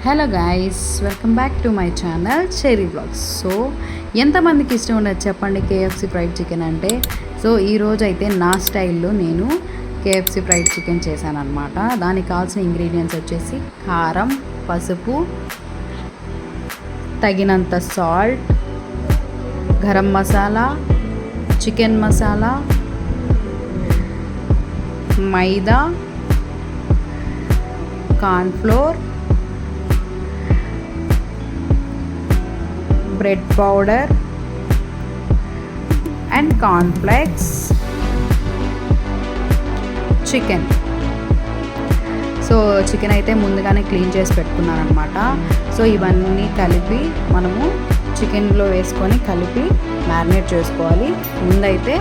Hello guys, welcome back to my channel cherry vlogs. So ఎంతమందికి ఇష్టం ఉండదు చెప్పండి కేఎఫ్సి ఫ్రైడ్ చికెన్ అంటే. సో ఈరోజు అయితే నా స్టైల్లో నేను కేఎఫ్సి ఫ్రైడ్ చికెన్ చేశాను అనమాట. దానికి కావాల్సిన ఇంగ్రీడియంట్స్ వచ్చేసి కారం, పసుపు, తగినంత salt, garam masala, chicken masala, maida, cornflour, bread powder and cornflakes, chicken. So chicken అయితే ముందుగానే క్లీన్ చేసి పెట్టుకున్నాను అనమాట. సో ఇవన్నీ కలిపి మనము చికెన్లో వేసుకొని కలిపి మ్యారినేట్ చేసుకోవాలి. ముందైతే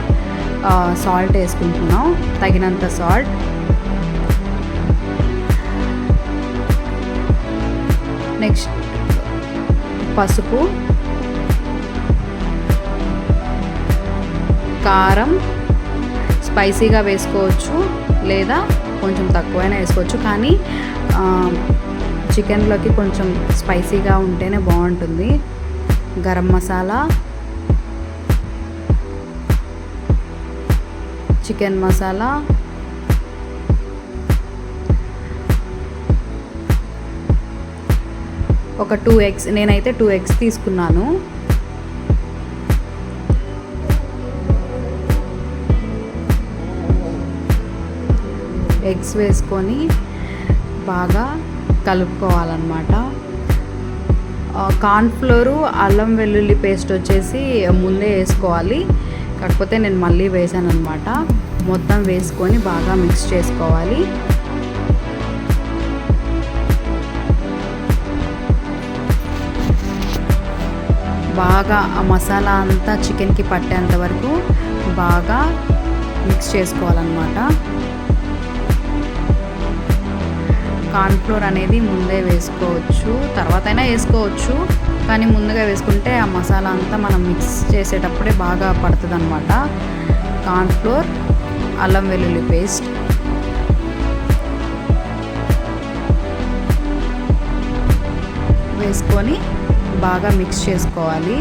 సాల్ట్ వేసుకుంటున్నాం, తగినంత సాల్ట్, నెక్స్ట్ పసుపు, కారం స్పైసీగా వేసుకోవచ్చు లేదా కొంచెం తక్కువైనా వేసుకోవచ్చు, కానీ చికెన్లోకి కొంచెం స్పైసీగా ఉంటేనే బాగుంటుంది. గరం మసాలా, చికెన్ మసాలా, ఒక 2 ఎగ్స్, నేనైతే 2 ఎగ్స్ తీసుకున్నాను. ఎగ్స్ వేసుకొని బాగా కలుపుకోవాలన్నమాట. కార్న్ఫ్లోరు, అల్లం వెల్లుల్లి పేస్ట్ వచ్చేసి ముందే వేసుకోవాలి, కాకపోతే నేను మళ్ళీ వేసాను అనమాట. మొత్తం వేసుకొని బాగా మిక్స్ చేసుకోవాలి. బాగా ఆ మసాలా అంతా చికెన్కి పట్టేంత వరకు బాగా మిక్స్ చేసుకోవాలన్నమాట. కార్న్ఫ్లోర్ అనేది ముందే వేసుకోవచ్చు, తర్వాత అయినా వేసుకోవచ్చు, కానీ ముందుగా వేసుకుంటే ఆ మసాలా అంతా మనం మిక్స్ చేసేటప్పుడే బాగా పడుతుంది అనమాట. కార్న్ఫ్లోర్, అల్లం వెల్లుల్లి పేస్ట్, వేసుకొని బాగా మిక్స్ చేసుకోవాలి.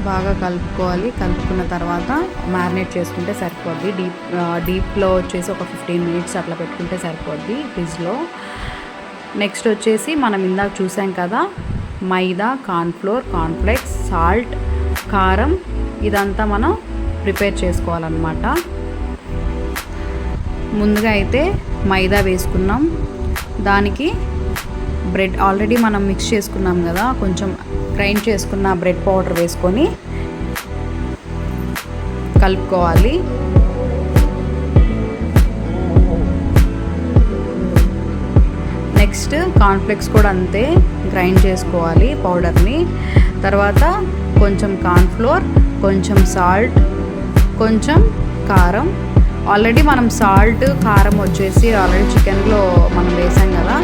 బాగా కలుపుకోవాలి. కలుపుకున్న తర్వాత మ్యారినేట్ చేసుకుంటే సరిపోద్ది. డీప్లో వచ్చేసి ఒక 15 మినిట్స్ అట్లా పెట్టుకుంటే సరిపోద్ది ఫ్రిడ్జ్లో. నెక్స్ట్ వచ్చేసి మనం ఇందాక చూసాం కదా, మైదా, కార్న్ఫ్లోర్, కార్న్ఫ్లేక్స్, సాల్ట్, కారం, ఇదంతా మనం ప్రిపేర్ చేసుకోవాలన్నమాట. ముందుగా అయితే మైదా వేసుకున్నాం, దానికి బ్రెడ్ ఆల్రెడీ మనం మిక్స్ చేసుకున్నాం కదా, కొంచెం గ్రైండ్ చేసుకున్న బ్రెడ్ పౌడర్ వేసుకొని కలుపుకోవాలి. నెక్స్ట్ కార్న్ఫ్లేక్స్ కూడా అంతే, గ్రైండ్ చేసుకోవాలి పౌడర్ని. తర్వాత కొంచెం కార్న్ఫ్లోర్, కొంచెం సాల్ట్, కొంచెం కారం. ఆల్రెడీ మనం సాల్ట్, కారం వచ్చేసి ఆల్రెడీ చికెన్లో మనం వేసాం కదా,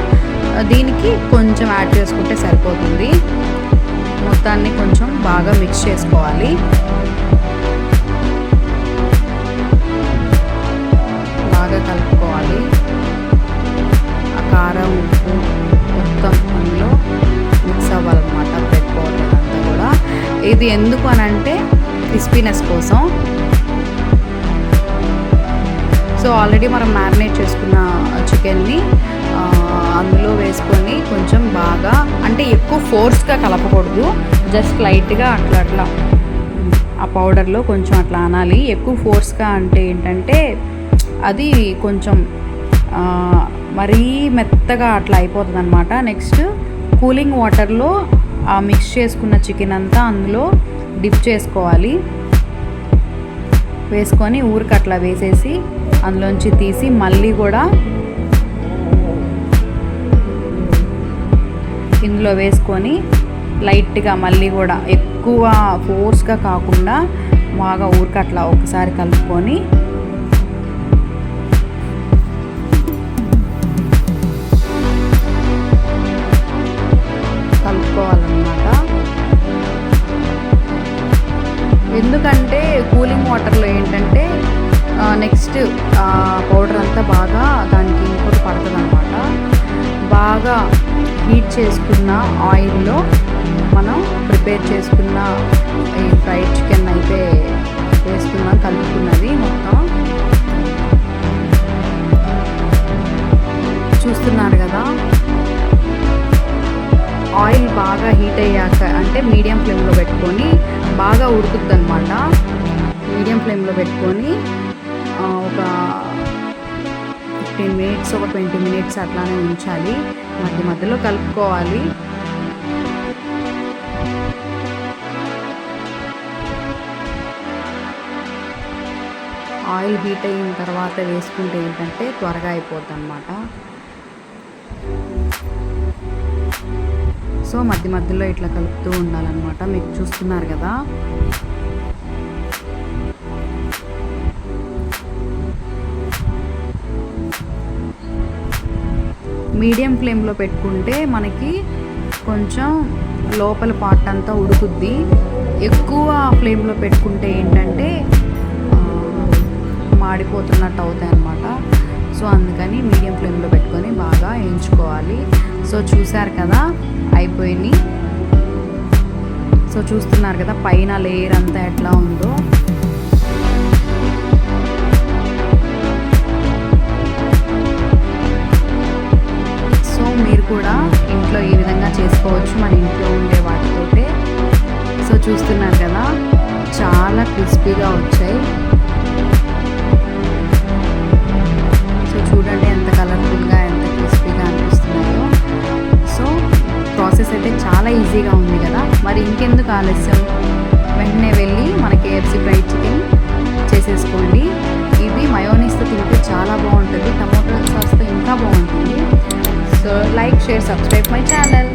దీనికి కొంచెం యాడ్ చేసుకుంటే సరిపోతుంది. మొత్తాన్ని కొంచెం బాగా మిక్స్ చేసుకోవాలి. బాగా కలుపుకోవాలి. ఆ కారం, ఉప్పు మొత్తం అందులో మిక్స్ అవ్వాలన్నమాట, బ్రెడ్ పౌడర్ అంతా కూడా. ఇది ఎందుకు అని అంటే క్రిస్పీనెస్ కోసం. సో ఆల్రెడీ మనం మ్యారినేట్ చేసుకున్న చికెన్ని అందులో వేసుకొని కొంచెం బాగా, అంటే ఎక్కువ ఫోర్స్గా కలపకూడదు, జస్ట్ లైట్గా అట్లా అట్లా ఆ పౌడర్లో కొంచెం అట్లా అనాలి. ఎక్కువ ఫోర్స్గా అంటే ఏంటంటే అది కొంచెం మరీ మెత్తగా అట్లా అయిపోతుంది అనమాట. నెక్స్ట్ కూలింగ్ వాటర్లో ఆ మిక్స్ చేసుకున్న చికెన్ అంతా అందులో డిప్ చేసుకోవాలి. వేసుకొని ఊరికి అట్లా వేసేసి అందులోంచి తీసి మళ్ళీ కూడా ఇందులో వేసుకొని లైట్గా మళ్ళీ కూడా ఎక్కువ ఫోర్స్గా కాకుండా బాగా ఊరికి అట్లా ఒకసారి కలుపుకొని కలుపుకోవాలన్నమాట. ఎందుకంటే కూలింగ్ వాటర్లో ఏంటంటే జస్ట్ పౌడర్ అంతా బాగా దానికి ఇంకోటి పడుతుంది అనమాట. బాగా హీట్ చేసుకున్న ఆయిల్లో మనం ప్రిపేర్ చేసుకున్న ఈ ఫ్రైడ్ చికెన్ అయితే వేసుకున్నాం, కలుపుకున్నది మొత్తం చూస్తున్నారు కదా. ఆయిల్ బాగా హీట్ అయ్యాక అంటే మీడియం ఫ్లేమ్లో పెట్టుకొని బాగా ఉడుకుతుంది అనమాట. మీడియం ఫ్లేమ్లో పెట్టుకొని ఒక 15 మినిట్స్, ఒక 20 మినిట్స్ అట్లానే ఉంచాలి. మధ్య మధ్యలో కలుపుకోవాలి. ఆయిల్ హీట్ అయిన తర్వాత వేసుకుంటే ఏంటంటే త్వరగా అయిపోద్ది అన్నమాట. సో మధ్య మధ్యలో ఇట్లా కలుపుతూ ఉండాలన్నమాట. మీకు చూస్తున్నారు కదా. మీడియం ఫ్లేమ్లో పెట్టుకుంటే మనకి కొంచెం లోపల పార్ట్ అంతా ఉడుకుద్ది. ఎక్కువ ఫ్లేమ్లో పెట్టుకుంటే ఏంటంటే మాడిపోతున్నట్టు అవుతాయి అన్నమాట. సో అందుకని మీడియం ఫ్లేమ్లో పెట్టుకొని బాగా వేయించుకోవాలి. సో చూసారు కదా, అయిపోయినాయి. సో చూస్తున్నారు కదా పైన లేయర్ అంతా ఎట్లా ఉందో. సో మీరు కూడా ఇంట్లో ఈ విధంగా చేసుకోవచ్చు, మన ఇంట్లో ఉండే వాటితోటే. సో చూస్తున్నారు కదా, చాలా క్రిస్పీగా వచ్చాయి. సో చూడండి ఎంత కలర్ఫుల్గా, ఎంత క్రిస్పీగా అనిపిస్తున్నాయో. సో ప్రాసెస్ అయితే చాలా ఈజీగా ఉంది కదా. మరి ఇంకెందుకు ఆలస్యం, వెంటనే వెళ్ళి మన KFC ఫ్రైడ్ చికెన్ చేసేసుకోండి. ఇది మయోనీస్తో తింటే చాలా బాగుంటుంది, టమాటో సాస్తో ఇంకా బాగుంటుంది. So like, share, subscribe my channel.